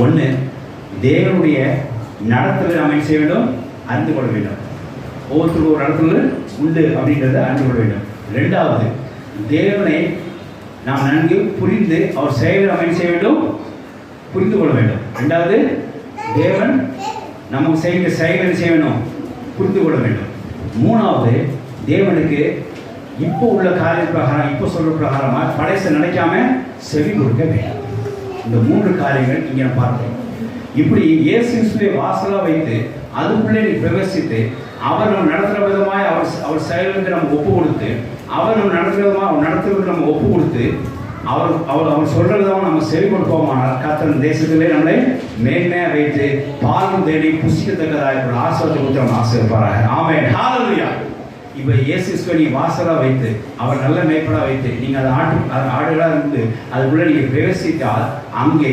ஒன்று, தேவனுடைய நடத்தலை நாம் செய்ய வேண்டும், அறிந்து கொள்ள வேண்டும். ஒவ்வொருத்தருக்கும் ஒரு நடத்தல் உண்டு அப்படின்றத அறிந்து கொள்ள வேண்டும். ரெண்டாவது, தேவனை நாம் நன்கு புரிந்து அவர் செயலை நாம் செய்ய வேண்டும், புரிந்து கொள்ள வேண்டும். ரெண்டாவது, தேவன் நமக்கு செய்கிற செயலை செய்ய வேண்டும், புரிந்து கொள்ள வேண்டும். மூணாவது, தேவனுக்கு இப்போ உள்ள காரிய பிரகாரம், இப்போ சொல்ற பிரகாரமாக படைச நினைக்காம செவி கொடுக்க வேண்டும். இந்த 3 காரியங்கள் இங்கே நான் பார்க்கிறோம். இப்படி இயேசுவை வாசலாக வைத்து அதுக்குள்ளே நீ பிரவேசித்து அவர் நம்ம நடத்துகிற விதமாய் அவர் செயலுக்கு நம்ம ஒப்பு கொடுத்து அவர் நம்ம நடத்துறதுக்கு நம்ம ஒப்பு கொடுத்து அவர் சொல்ற விதமாக நம்ம செவி கொடுப்போமானால் கர்த்தர் தேசத்திலே நம்மளை மேன்மையாக வைத்து பாலும் தேடி புசிக்கத்தக்கதாக ஆசீர்வாதத்தை கொடுத்து நம்ம ஆசீர்வதிப்பாராக. ஆமென். ஹல்லேலூயா. இப்போ இயேசுவை நீ வாசலாக வைத்து அவர் நல்ல மேய்ப்பனாக வைத்து நீங்கள் அது ஆடுகளாக இருந்து அதுக்குள்ளே நீங்கள் பிரவேசித்தால் அங்கே